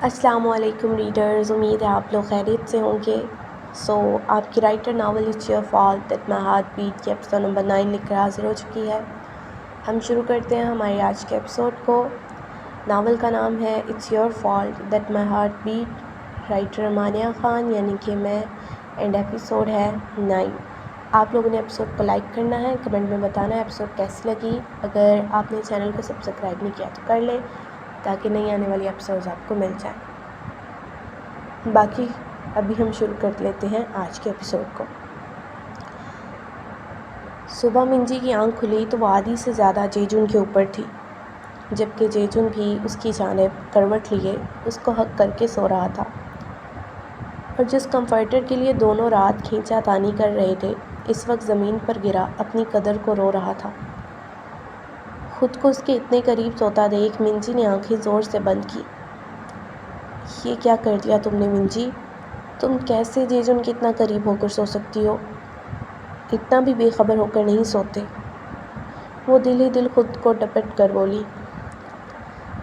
السلام علیکم ریڈرز، امید ہے آپ لوگ خیریت سے ہوں گے۔ آپ کی writer novel it's your fault that my heart beat کی ایپیسوڈ نمبر 9 لکھ کر حاضر ہو چکی ہے۔ ہم شروع کرتے ہیں ہماری آج کے ایپیسوڈ کو۔ ناول کا نام ہے it's your fault that my heart beat, writer Mania Khan یعنی کہ میں، اینڈ ایپیسوڈ ہے 9۔ آپ لوگوں نے ایپیسوڈ کو لائک کرنا ہے، کمنٹ میں بتانا ہے ایپیسوڈ کیسی لگی۔ اگر آپ نے چینل کو سبسکرائب نہیں کیا تو کر لیں تاکہ نئی آنے والی ایپیسوڈز آپ کو مل جائیں۔ باقی ابھی ہم شروع کر لیتے ہیں آج کے ایپیسوڈ کو۔ صبح منجی کی آنکھ کھلی تو وہ آدھی سے زیادہ جیجن کے اوپر تھی، جبکہ جیجن بھی اس کی جانب کروٹ لیے اس کو حق کر کے سو رہا تھا، اور جس کمفرٹر کے لیے دونوں رات کھینچا تانی کر رہے تھے اس وقت زمین پر گرا اپنی قدر کو رو رہا تھا۔ خود کو اس کے اتنے قریب سوتا دیکھ منجی نے آنکھیں زور سے بند کی۔ یہ کیا کر دیا تم نے منجی؟ تم کیسے جیجن کے اتنا قریب ہو کر سو سکتی ہو؟ اتنا بھی بے خبر ہو کر نہیں سوتے، وہ دل ہی دل خود کو ڈپٹ کر بولی۔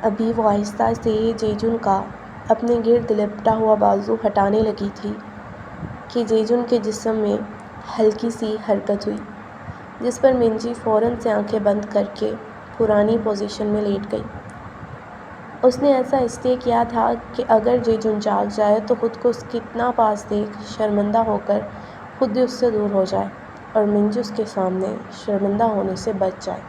ابھی وہ آہستہ سے جیجن کا اپنے گرد لپٹا ہوا بازو ہٹانے لگی تھی کہ جیجن کے جسم میں ہلکی سی حرکت ہوئی، جس پر منجی فوراً سے آنکھیں بند کر کے پرانی پوزیشن میں لیٹ گئی۔ اس نے ایسا اس لیے کیا تھا کہ اگر جیجن جاگ جائے تو خود کو اس کے اتنا پاس دیکھ شرمندہ ہو کر خود ہی اس سے دور ہو جائے اور منجی اس کے سامنے شرمندہ ہونے سے بچ جائے۔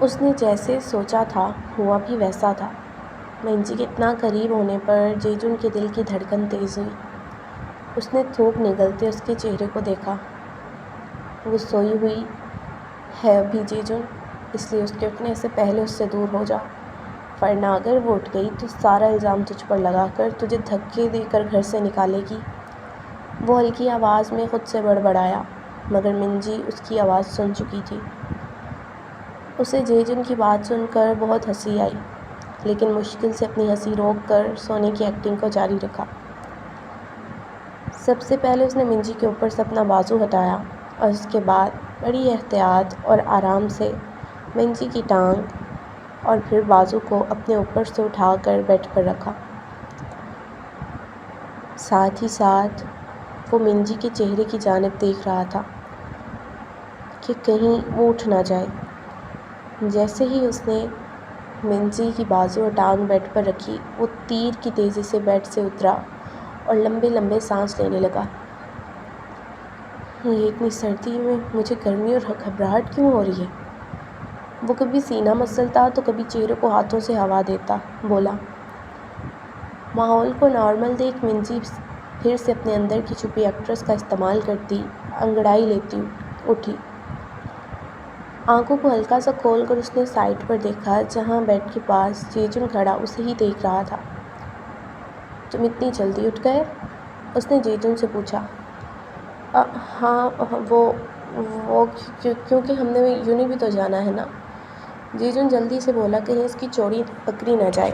اس نے جیسے سوچا تھا ہوا بھی ویسا تھا۔ منجی کے اتنا قریب ہونے پر جیجن کے دل کی دھڑکن تیز ہوئی۔ اس نے تھوک نگلتے اس کے چہرے کو دیکھا۔ وہ سوئی ہوئی ہے ابھی جیجن، اس لیے اس کے اٹھنے سے پہلے اس سے دور ہو جا، ورنہ اگر وہ اٹھ گئی تو سارا الزام تجھ پر لگا کر تجھے دھکے دے کر گھر سے نکالے گی۔ وہ ہلکی آواز میں خود سے بڑبڑایا، مگر منجی اس کی آواز سن چکی تھی۔ اسے جیجن کی بات سن کر بہت ہنسی آئی، لیکن مشکل سے اپنی ہنسی روک کر سونے کی ایکٹنگ کو جاری رکھا۔ سب سے پہلے اس نے منجی کے اوپر سے اپنا بازو ہٹایا اور اس کے بعد بڑی احتیاط اور آرام سے منجی کی ٹانگ اور پھر بازو کو اپنے اوپر سے اٹھا کر بیڈ پر رکھا۔ ساتھ ہی ساتھ وہ منجی کے چہرے کی جانب دیکھ رہا تھا کہ کہیں وہ اٹھ نہ جائے۔ جیسے ہی اس نے منجی کی بازو اور ٹانگ بیڈ پر رکھی، وہ تیر کی تیزی سے بیڈ سے اترا اور لمبے لمبے سانس لینے لگا۔ یہ اتنی سردی میں مجھے گرمی اور گھبراہٹ کیوں ہو رہی ہے؟ وہ کبھی سینہ مسلتا تو کبھی چہرے کو ہاتھوں سے ہوا دیتا، بولا۔ ماحول کو نارمل دیکھ منجی پھر سے اپنے اندر کی چھپی ایکٹریس کا استعمال کرتی انگڑائی لیتی اٹھی۔ آنکھوں کو ہلکا سا کھول کر اس نے سائڈ پر دیکھا جہاں بیڈ کے پاس جیجن کھڑا اسے ہی دیکھ رہا تھا۔ تم اتنی جلدی اٹھ گئے؟ اس نے جیجن سے پوچھا۔ ہاں وہ کیونکہ ہم نے یونی بھی تو جانا ہے نا، جیجن جلدی سے بولا، کہیں اس کی چوڑی پکڑی نہ جائے۔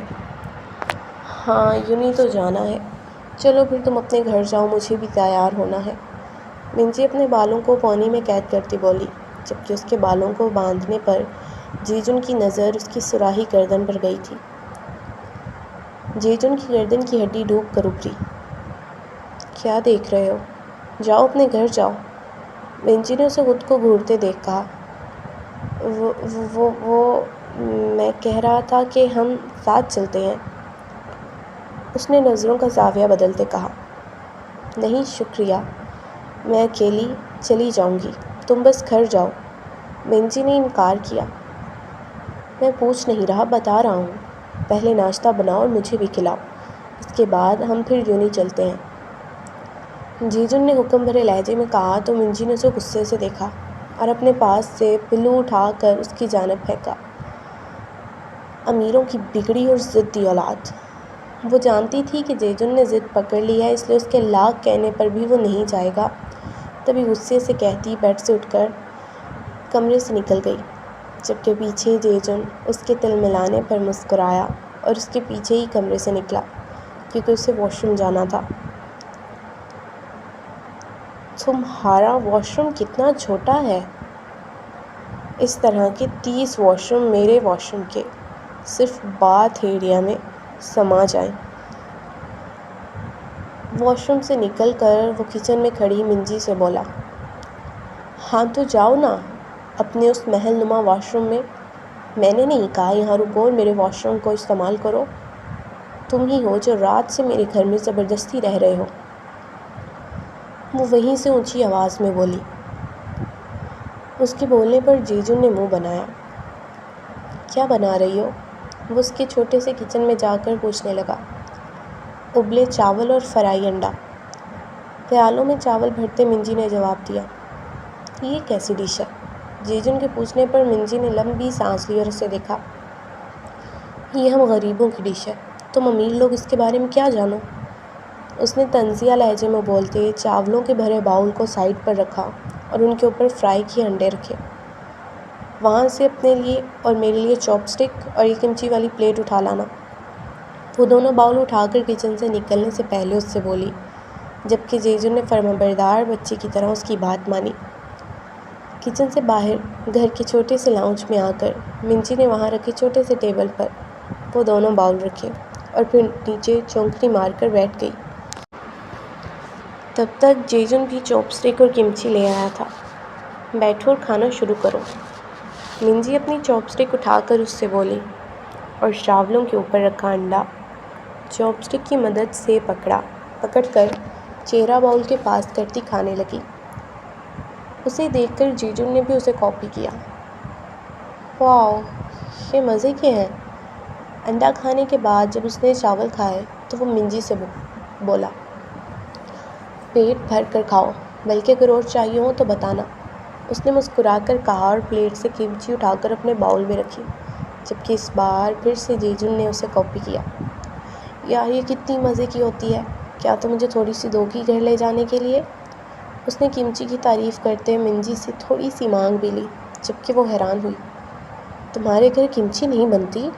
ہاں یونی تو جانا ہے، چلو پھر تم اپنے گھر جاؤ، مجھے بھی تیار ہونا ہے، منجی اپنے بالوں کو پونی میں قید کرتی بولی، جبکہ اس کے بالوں کو باندھنے پر جیجن کی نظر اس کی سراہی گردن پر گئی تھی۔ جیجن کی گردن کی ہڈی ڈوب کر ابھری۔ کیا دیکھ رہے ہو؟ جاؤ اپنے گھر جاؤ، منجی نے اسے خود کو گھورتے دیکھ کہا۔ وہ میں کہہ رہا تھا کہ ہم ساتھ چلتے ہیں، اس نے نظروں کا زاویہ بدلتے کہا۔ نہیں شکریہ، میں اکیلی چلی جاؤں گی، تم بس گھر جاؤ، منجی نے انکار کیا۔ میں پوچھ نہیں رہا، بتا رہا ہوں، پہلے ناشتہ بناؤ اور مجھے بھی کھلاؤ، اس کے بعد ہم پھر یونی چلتے ہیں، جیجن نے حکم بھرے لہجے میں کہا تو منجی نے اسے غصے سے دیکھا اور اپنے پاس سے پلو اٹھا کر اس کی جانب پھینکا۔ امیروں کی بگڑی اور ضدی اولاد! وہ جانتی تھی کہ جیجن نے ضد پکڑ لی ہے، اس لیے اس کے لاکھ کہنے پر بھی وہ نہیں جائے گا، تبھی غصے سے کہتی بیڈ سے اٹھ کر کمرے سے نکل گئی، جبکہ پیچھے جیجن اس کے تل ملانے پر مسکرایا اور اس کے پیچھے ہی کمرے سے نکلا کیونکہ اسے واش روم جانا تھا۔ تمہارا واش روم کتنا چھوٹا ہے، اس طرح کے 30 واش روم میرے واش روم کے، صرف بات ایریا میں سما جائیں۔ واش روم سے نکل کر وہ کچن میں کھڑی منجی سے بولا، ہاں تو جاؤ نا اپنے اس محل نما واش روم میں نے نہیں کہا یہاں رکو اور میرے واش روم کو استعمال کرو، تم ہی ہو جو رات سے میرے گھر میں زبردستی رہ رہے ہو۔ وہ وہیں سے اونچی آواز میں بولی۔ اس کے بولنے پر جیجن نے منہ بنایا۔ کیا بنا رہی ہو؟ وہ اس کے چھوٹے سے کچن میں جا کر پوچھنے لگا۔ ابلے چاول اور فرائی انڈا، پیالوں میں چاول بھرتے منجی نے جواب دیا۔ یہ کیسی ڈش ہے؟ جیجن کے پوچھنے پر منجی نے لمبی سانس لی اور اسے دیکھا۔ یہ ہم غریبوں کی ڈش ہے، تم امیر لوگ اس کے بارے میں کیا جانو؟ اس نے طنزیہ لہجے میں بولتے چاولوں کے بھرے باؤل کو سائڈ پر رکھا اور ان کے اوپر فرائی کیے انڈے رکھے۔ وہاں سے اپنے لیے اور میرے لیے چاپ سٹک اور ایک انچی والی پلیٹ اٹھا لانا۔ وہ دونوں باؤل اٹھا کر کچن سے نکلنے سے پہلے اس سے بولی، جبکہ جیجن نے فرمانبردار بچے کی طرح اس کی بات مانی۔ کچن سے باہر گھر کے چھوٹے سے لاؤنج میں آ کر منجی نے وہاں رکھے چھوٹے سے ٹیبل پر وہ دونوں باؤل رکھے اور پھر نیچے چونکڑی مار کر بیٹھ گئی۔ تب تک جیجن بھی چاپ سٹک اور کمچی لے آیا تھا۔ بیٹھو اور کھانا شروع کرو۔ منجی اپنی چاپ سٹک اٹھا کر اس سے بولی اور چاولوں کے اوپر رکھا انڈا چاپ سٹک کی مدد سے پکڑ کر چہرہ باؤل کے پاس کرتی کھانے لگی۔ اسے دیکھ کر جیجن نے بھی اسے کاپی کیا۔ واو، یہ مزے کے ہیں۔ انڈا کھانے کے بعد جب اس نے چاول کھائے تو وہ منجی سے بولا، پیٹ بھر کر کھاؤ، بلکہ اگر اور چاہیے ہو تو بتانا۔ اس نے مسکرا کر کہا اور پلیٹ سے کمچی اٹھا کر اپنے باؤل میں رکھی، جبکہ اس بار پھر سے جیجن نے اسے کاپی کیا۔ یار یہ کتنی مزے کی ہوتی ہے، کیا تو مجھے تھوڑی سی دو گی گھر لے جانے کے لیے؟ اس نے کمچی کی تعریف کرتے منجی سے تھوڑی سی مانگ بھی لی، جبکہ وہ حیران ہوئی۔ تمہارے گھر کمچی نہیں بنتی؟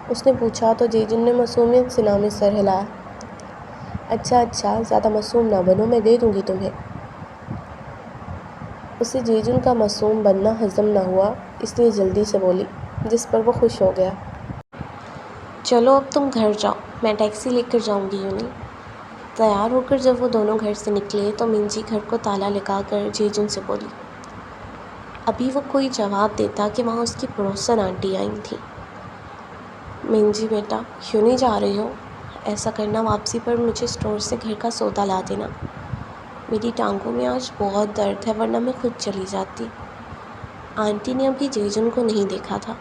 اس نے پوچھا تو جیجن نے معصومیت سے نہ میں سر ہلایا۔ اچھا زیادہ معصوم نہ بنو، میں دے دوں گی تمہیں۔ اسے جیجن کا معصوم بننا ہضم نہ ہوا، اس لیے جلدی سے بولی، جس پر وہ خوش ہو گیا۔ چلو اب تم گھر جاؤ، میں ٹیکسی لے کر جاؤں گی۔ یونی تیار ہو کر جب وہ دونوں گھر سے نکلے تو منجی گھر کو تالا لگا کر جیجن سے بولی۔ ابھی وہ کوئی جواب دیتا کہ وہاں اس کی پڑوسن آنٹی آئی تھیں۔ منجی بیٹا کیوں نہیں جا رہی ہو؟ ایسا کرنا واپسی پر مجھے اسٹور سے گھر کا سودا لا دینا۔ میری ٹانگوں میں آج بہت درد ہے ورنہ میں خود چلی جاتی۔ آنٹی نے ابھی جیجن کو نہیں دیکھا تھا۔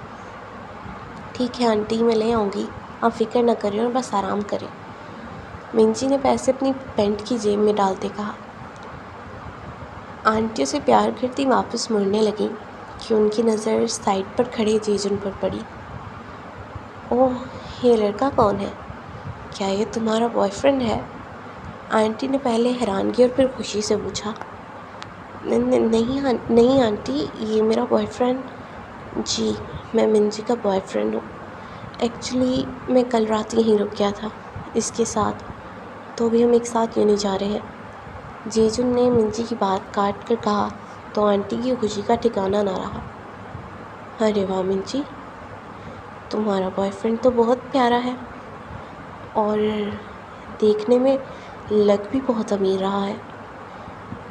ٹھیک ہے آنٹی، میں لے آؤں گی، آپ فکر نہ کریں اور بس آرام کریں۔ منجی نے پیسے اپنی پینٹ کی جیب میں ڈالتے کہا۔ آنٹی اسے پیار کرتی واپس مڑنے لگیں کہ ان کی نظر سائڈ پر کھڑے جیجن پر پڑی۔ اوہ، یہ لڑکا کون ہے؟ کیا یہ تمہارا بوائے فرینڈ ہے؟ آنٹی نے پہلے حیرانگی اور پھر خوشی سے پوچھا۔ نہیں آنٹی، یہ میرا بوائے فرینڈ۔ جی، میں منجی کا بوائے فرینڈ ہوں۔ ایکچولی میں کل رات یہیں رک گیا تھا اس کے ساتھ، تو بھی ہم ایک ساتھ یونی جا رہے ہیں۔ جیجن نے منجی کی بات کاٹ کر کہا تو آنٹی کی خوشی کا ٹھکانہ نہ رہا۔ ارے واہ منجی، تمہارا بوائے فرینڈ تو بہت پیارا ہے اور دیکھنے میں لگ بھی بہت امیر رہا ہے۔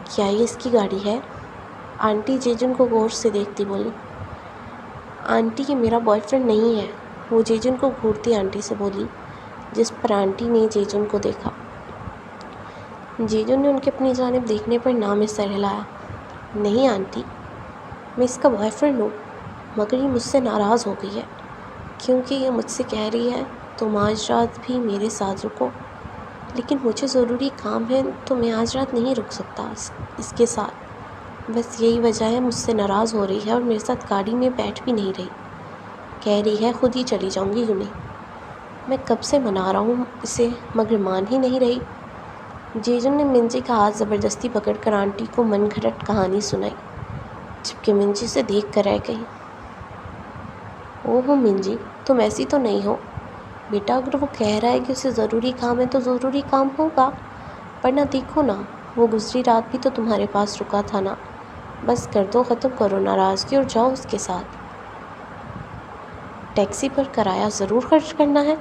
کیا یہ اس کی گاڑی ہے؟ آنٹی جیجن کو غور سے دیکھتی بولی۔ آنٹی یہ میرا بوائے فرینڈ نہیں ہے، وہ جیجن کو گھورتی آنٹی سے بولی، جس پر آنٹی نے جیجن کو دیکھا۔ جیجن نے ان کے اپنی جانب دیکھنے پر نہ میں سر ہلایا۔ نہیں آنٹی، میں اس کا بوائے فرینڈ ہوں، مگر یہ مجھ سے ناراض ہو گئی ہے کیونکہ یہ مجھ سے کہہ رہی ہے تم آج رات بھی میرے ساتھ رکو، لیکن مجھے ضروری کام ہے تو میں آج رات نہیں رک سکتا اس کے ساتھ۔ بس یہی وجہ ہے مجھ سے ناراض ہو رہی ہے اور میرے ساتھ گاڑی میں بیٹھ بھی نہیں رہی، کہہ رہی ہے خود ہی چلی جاؤں گی یونی۔ میں کب سے منا رہا ہوں اسے مگر مان ہی نہیں رہی۔ جیجن نے منجی کا ہاتھ زبردستی پکڑ کر آنٹی کو من گھڑت کہانی سنائی، جبکہ منجی سے دیکھ کر رہ گئی۔ اوہ منجی، تم ایسی تو نہیں ہو بیٹا، اگر وہ کہہ رہا ہے کہ اسے ضروری کام ہے تو ضروری کام ہوگا، ورنہ دیکھو نا وہ گزری رات بھی تو تمہارے پاس رکا تھا نا۔ بس کر دو، ختم کرو ناراضگی اور جاؤ اس کے ساتھ۔ ٹیکسی پر کرایہ ضرور خرچ کرنا ہے۔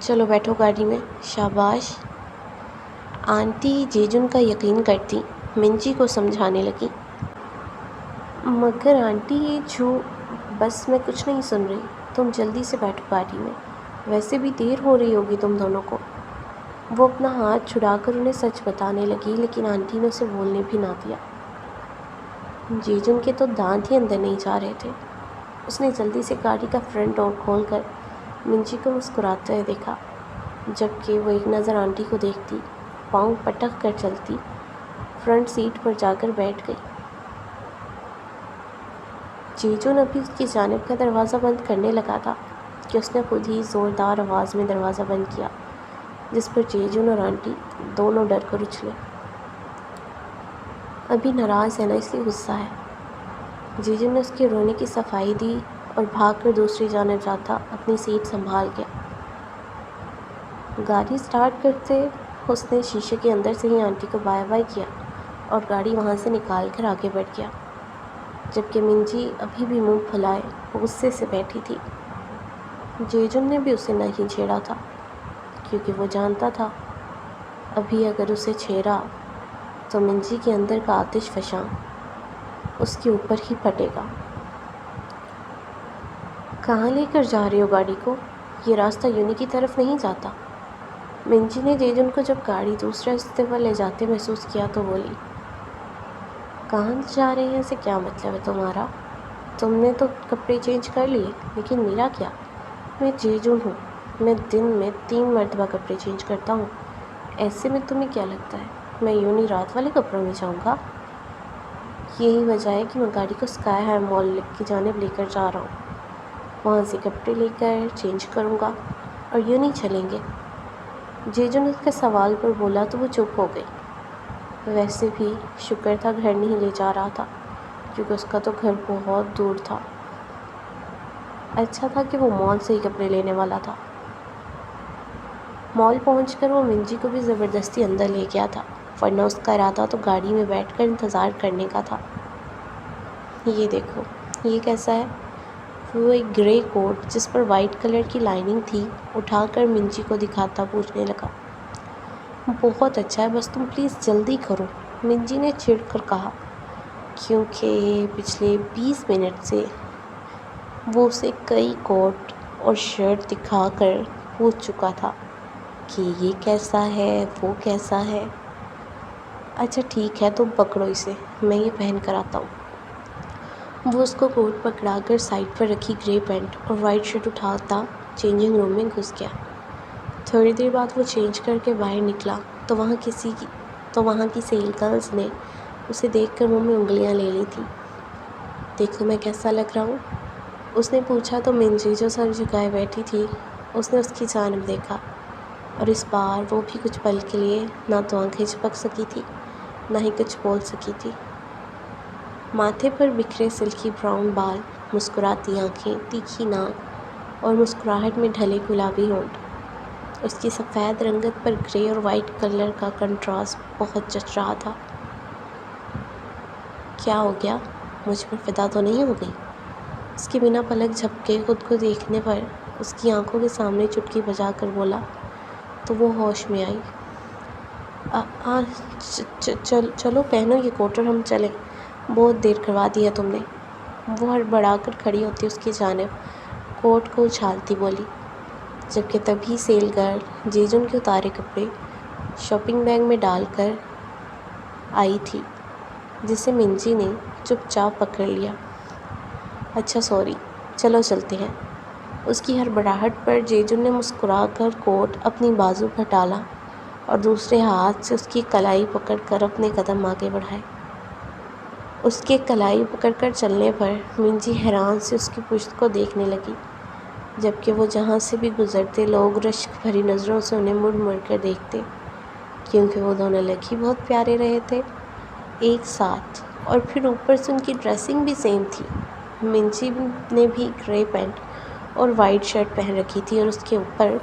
چلو بیٹھو گاڑی میں۔ شاباش۔ آنٹی جیجن کا یقین کرتی منجی کو سمجھانے لگی۔ مگر آنٹی یہ بس میں کچھ نہیں سن رہی، تم جلدی سے بیٹھو گاڑی میں، ویسے بھی دیر ہو رہی ہوگی تم دونوں کو۔ وہ اپنا ہاتھ چھڑا کر انہیں سچ بتانے لگی، لیکن آنٹی نے اسے بولنے بھی نہ دیا۔ جیجن کے تو دانت ہی اندر نہیں جا رہے تھے۔ اس نے جلدی سے گاڑی کا فرنٹ ڈور کھول کر منجی کو مسکراتے ہوئے دیکھا، جبکہ وہ ایک نظر آنٹی کو دیکھتی، پاؤں پٹک کر چلتی فرنٹ سیٹ پر جا کر بیٹھ گئی۔ جیجن ابھی اس کی جانب کا دروازہ بند کرنے لگا تھا کہ اس نے خود ہی زوردار آواز میں دروازہ بند کیا، جس پر جیجن اور آنٹی دونوں ڈر کر اچھلے۔ ابھی ناراض ہے نا، اس لیے غصہ ہے۔ جیجن نے اس کے رونے کی صفائی دی اور بھاگ کر دوسری جانب جاتا اپنی سیٹ سنبھال گیا۔ گاڑی سٹارٹ کرتے اس نے شیشے کے اندر سے ہی آنٹی کو بائے بائے کیا اور گاڑی وہاں سے نکال کر آگے بڑھ گیا، جبکہ منجی ابھی بھی منہ پھلائے غصے سے بیٹھی تھی۔ جیجن نے بھی اسے نہیں چھیڑا تھا، کیونکہ وہ جانتا تھا ابھی اگر اسے چھیڑا تو منجی کے اندر کا آتش فشاں اس کے اوپر ہی پھٹے گا۔ کہاں لے کر جا رہے ہو گاڑی کو؟ یہ راستہ یونی کی طرف نہیں جاتا۔ منجی نے جیجن کو جب گاڑی دوسرے راستے پر لے جاتے محسوس کیا تو بولی۔ کہاں جا رہے ہیں سے کیا مطلب ہے تمہارا؟ تم نے تو کپڑے چینج کر لیے، لیکن میرا کیا؟ میں جیجن ہوں، میں دن میں 3 مرتبہ کپڑے چینج کرتا ہوں، ایسے میں تمہیں کیا لگتا ہے میں یونی رات والے کپڑوں میں جاؤں گا؟ یہی وجہ ہے کہ میں گاڑی کو اسکائی ہائی مال کی جانب لے کر جا رہا ہوں، وہاں سے کپڑے لے کر چینج کروں گا اور یونی چلیں گے۔ جیجن اس کے سوال پر بولا تو وہ چپ ہو گئی۔ ویسے بھی شکر تھا گھر نہیں لے جا رہا تھا، کیونکہ اس کا تو گھر بہت دور تھا۔ اچھا تھا کہ وہ مال سے ہی کپڑے لینے والا تھا۔ مال پہنچ کر وہ منجی کو بھی زبردستی اندر لے گیا تھا، ورنہ اس کا ارادہ تو گاڑی میں بیٹھ کر انتظار کرنے کا تھا۔ یہ دیکھو، یہ کیسا ہے؟ وہ ایک گرے کوٹ جس پر وائٹ کلر کی لائننگ تھی اٹھا کر منجی کو دکھاتا پوچھنے لگا۔ بہت اچھا ہے، بس تم پلیز جلدی کرو، منجی نے چڑ کر کہا، کیونکہ پچھلے 20 منٹ سے وہ اسے کئی کوٹ اور شرٹ دکھا کر پوچھ چکا تھا کہ یہ کیسا ہے، وہ کیسا ہے۔ اچھا ٹھیک ہے، تم پکڑو اسے، میں یہ پہن کر آتا ہوں۔ وہ اس کو کوٹ پکڑا کر سائڈ پر رکھی گرے پینٹ اور وائٹ شرٹ اٹھاتا چینجنگ روم میں گھس گیا۔ تھوڑی دیر بعد وہ چینج کر کے باہر نکلا تو وہاں کی سیل گرلز نے اسے دیکھ کر منہ میں انگلیاں لے لی تھیں۔ دیکھو میں کیسا لگ رہا ہوں؟ اس نے پوچھا تو منجی جو سر جھکائے بیٹھی تھی اس نے اس کی جانب دیکھا، اور اس بار وہ بھی کچھ پل کے لیے نہ تو آنکھیں جھپک سکی تھی نہ ہی کچھ بول سکی تھی۔ ماتھے پر بکھرے سلکی براؤن بال، مسکراتی آنکھیں، تیکھی ناک اور مسکراہٹ میں ڈھلے گلابی ہونٹ، اس کی سفید رنگت پر گرے اور وائٹ کلر کا کنٹراسٹ بہت جچ رہا تھا۔ کیا ہو گیا؟ مجھ پر فدا تو نہیں ہو گئی؟ اس کے بنا پلک جھپکے خود کو دیکھنے پر اس کی آنکھوں کے سامنے چٹکی بجا کر بولا تو وہ ہوش میں آئی۔ چلو پہنو یہ کوٹ اور ہم چلیں، بہت دیر کروا دی ہے تم نے۔ وہ ہڑبڑا کر کھڑی ہوتی اس کی جانب کوٹ کو اچھالتی بولی، جبکہ تبھی سیل گرل جیجن کے اتارے کپڑے شاپنگ بیگ میں ڈال کر آئی تھی، جسے منجی نے چپ چاپ پکڑ لیا۔ اچھا سوری، چلو چلتے ہیں۔ اس کی ہڑبڑاہٹ پر جیجن نے مسکرا کر کوٹ اپنی بازو پر ڈالا اور دوسرے ہاتھ سے اس کی کلائی پکڑ کر اپنے قدم آگے بڑھائے۔ اس کے کلائی پکڑ کر چلنے پر منجی حیران سے اس کی پشت کو دیکھنے لگی، جبکہ وہ جہاں سے بھی گزرتے لوگ رشک بھری نظروں سے انہیں مڑ مڑ کر دیکھتے، کیونکہ وہ دونوں لگ ہی بہت پیارے رہے تھے ایک ساتھ، اور پھر اوپر سے ان کی ڈریسنگ بھی سیم تھی۔ منجی نے بھی گرے پینٹ اور وائٹ شرٹ پہن رکھی تھی اور اس کے اوپر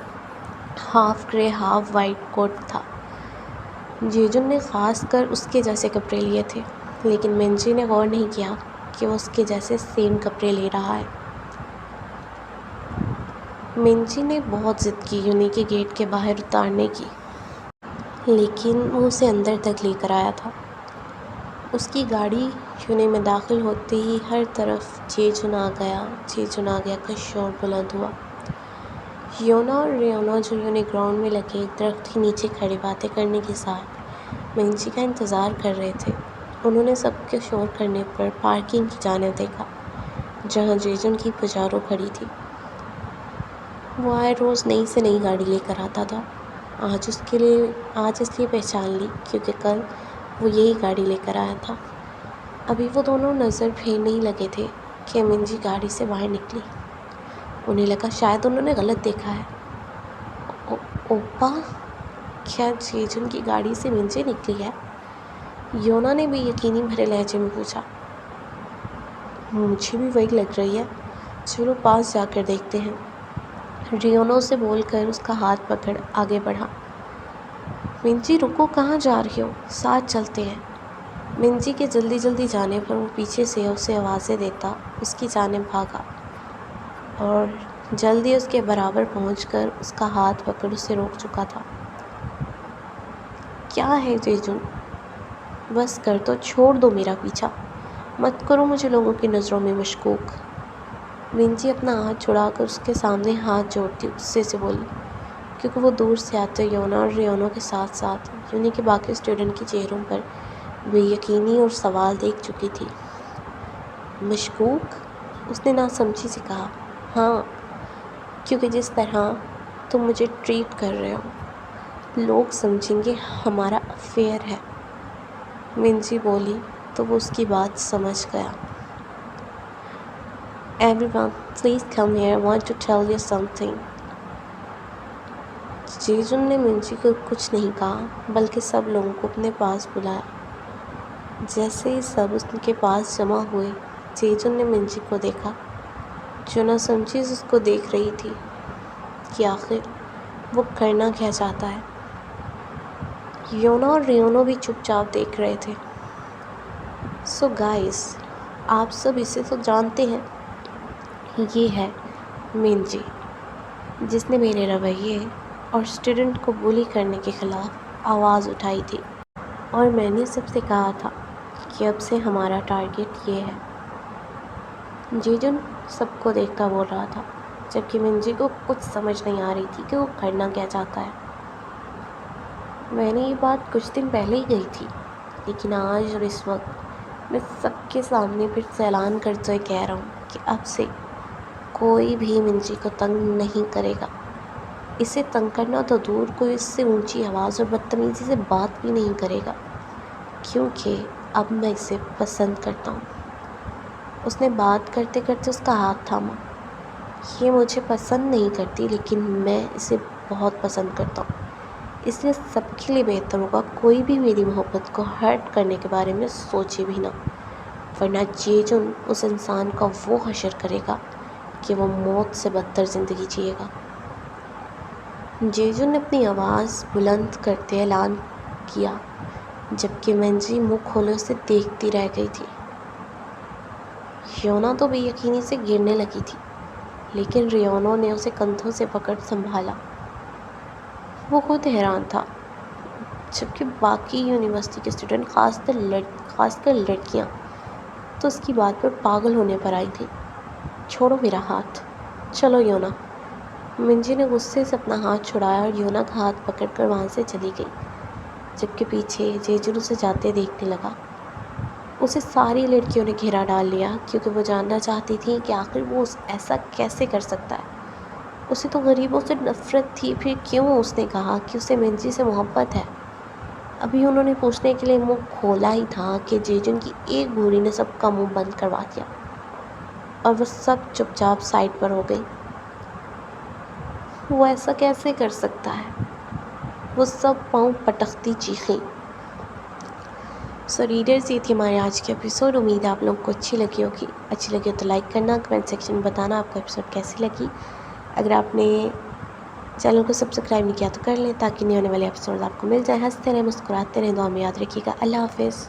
ہاف گرے ہاف وائٹ کوٹ تھا۔ جیجن نے خاص کر اس کے جیسے کپڑے لیے تھے، لیکن منجی نے غور نہیں کیا کہ وہ اس کے جیسے سیم کپڑے لے رہا ہے۔ منجی نے بہت ضد کی یونی کے گیٹ کے باہر اتارنے کی، لیکن وہ اسے اندر تک لے کر آیا تھا۔ اس کی گاڑی یونی میں داخل ہوتے ہی ہر طرف جے جن آ گیا کا شور بلند ہوا۔ یونا اور ریونا جو یونی گراؤنڈ میں لگے ایک درخت کے نیچے کھڑے باتیں کرنے کے ساتھ منجی کا انتظار کر رہے تھے، انہوں نے سب کے شور کرنے پر پارکنگ کی جانب دیکھا جہاں جے جن کی پجارو کھڑی تھی۔ وہ آئے روز نئی سے نئی گاڑی لے کر آتا تھا، آج اس لیے پہچان لی کیونکہ کل وہ یہی گاڑی لے کر آیا تھا۔ ابھی وہ دونوں نظر پھیرنے ہی لگے تھے کہ منجی گاڑی سے باہر نکلی۔ انہیں لگا شاید انہوں نے غلط دیکھا ہے۔ اوپا، کیا جے جن کی گاڑی سے منجی نکلی ہے؟ یونا نے بھی یقینی بھرے لہجے میں پوچھا۔ مجھے بھی وہی لگ رہی ہے، چلو پاس جا کر دیکھتے ہیں، ریونا اسے بول کر اس کا ہاتھ پکڑ آگے بڑھا۔ منجی رکو، کہاں جا رہی ہو؟ ساتھ چلتے ہیں۔ منجی کے جلدی جلدی جانے پر وہ پیچھے سے اسے آوازیں دیتا اس کی جانب بھاگا اور جلدی اس کے برابر پہنچ کر اس کا ہاتھ پکڑ اسے روک چکا تھا۔ کیا ہے جے جن، بس کر دو، چھوڑ دو میرا پیچھا، مت کرو مجھے لوگوں کی نظروں میں مشکوک۔ منجی اپنا ہاتھ چھڑا کر اس کے سامنے ہاتھ جوڑتی غصے سے بولی، کیونکہ وہ دور سے آتے یونا اور ریونا کے ساتھ ساتھ یونی کے باقی اسٹوڈنٹ کے چہروں پر بے یقینی اور سوال دیکھ چکی تھی۔ مشکوک؟ اس نے ناسمجھی سے کہا۔ ہاں، کیونکہ جس طرح تم مجھے ٹریٹ کر رہے ہو لوگ سمجھیں گے ہمارا افیئر ہے۔ منجی بولی تو وہ اس کی بات سمجھ گیا۔ Everyone, please come here, I want to tell you something. جے جن نے منجی کو کچھ نہیں کہا بلکہ سب لوگوں کو اپنے پاس بلایا۔ جیسے ہی سب اس کے پاس جمع ہوئے، جے جن نے منجی کو دیکھا جو نہ سمجھی اس کو دیکھ رہی تھی کہ آخر وہ کرنا کیا چاہتا ہے۔ یونا اور ریونا بھی چپ چاپ دیکھ رہے تھے۔ سو گائز، آپ سب اسے تو جانتے ہیں، یہ ہے منجی جس نے میرے رویے اور اسٹوڈنٹ کو بولی کرنے کے خلاف آواز اٹھائی تھی، اور میں نے سب سے کہا تھا کہ اب سے ہمارا ٹارگٹ یہ ہے۔ جے جن سب کو دیکھتا بول رہا تھا جبکہ منجی کو کچھ سمجھ نہیں آ رہی تھی کہ وہ کرنا کیا چاہتا ہے۔ میں نے یہ بات کچھ دن پہلے ہی کہی تھی، لیکن آج اور اس وقت میں سب کے سامنے پھر سے اعلان کرتے ہوئے کہہ رہا ہوں کہ اب سے کوئی بھی منجی کو تنگ نہیں کرے گا۔ اسے تنگ کرنا تو دور، کوئی اس سے اونچی آواز اور بدتمیزی سے بات بھی نہیں کرے گا، کیونکہ اب میں اسے پسند کرتا ہوں۔ اس نے بات کرتے کرتے اس کا ہاتھ تھاما۔ یہ مجھے پسند نہیں کرتی لیکن میں اسے بہت پسند کرتا ہوں، اس لیے سب کے لیے بہتر ہوگا کوئی بھی میری محبت کو ہرٹ کرنے کے بارے میں سوچے بھی نہ، ورنہ جے جن اس انسان کا وہ حشر کرے گا کہ وہ موت سے بدتر زندگی جیے گا۔ جے جن نے اپنی آواز بلند کرتے اعلان کیا جبکہ منجی منہ کھولے اسے دیکھتی رہ گئی تھی۔ یونا تو بے یقینی سے گرنے لگی تھی، لیکن ریونا نے اسے کندھوں سے پکڑ سنبھالا۔ وہ خود حیران تھا جبکہ باقی یونیورسٹی کے اسٹوڈنٹ خاص کر لڑکیاں تو اس کی بات پر پاگل ہونے پر آئی تھی۔ چھوڑو میرا ہاتھ، چلو یونا۔ منجی نے غصے سے اپنا ہاتھ چھڑایا اور یونا کا ہاتھ پکڑ کر وہاں سے چلی گئی، جبکہ پیچھے جے جن اسے جاتے دیکھنے لگا۔ اسے ساری لڑکیوں نے گھیرا ڈال لیا کیونکہ وہ جاننا چاہتی تھیں کہ آخر وہ ایسا کیسے کر سکتا ہے۔ اسے تو غریبوں سے نفرت تھی، پھر کیوں اس نے کہا کہ اسے منجی سے محبت ہے؟ ابھی انہوں نے پوچھنے کے لیے منہ کھولا ہی تھا کہ جے جن کی ایک بولی نے سب کا منہ بند کروا دیا اور وہ سب چپ چاپ سائڈ پر ہو گئی۔ وہ ایسا کیسے کر سکتا ہے؟ وہ سب پاؤں پٹکتی چیخیں۔ سو ریڈرز، یہ تھی ہمارے آج کی ایپیسوڈ۔ امید ہے آپ لوگوں کو اچھی لگی ہوگی۔ اچھی لگی ہو تو لائک کرنا، کمنٹ سیکشن میں بتانا آپ کو ایپیسوڈ کیسی لگی۔ اگر آپ نے چینل کو سبسکرائب نہیں کیا تو کر لیں تاکہ نئے آنے والے ایپیسوڈ آپ کو مل جائیں۔ ہنستے رہیں، مسکراتے رہیں، دعا میں یاد رکھیے گا۔ اللہ حافظ۔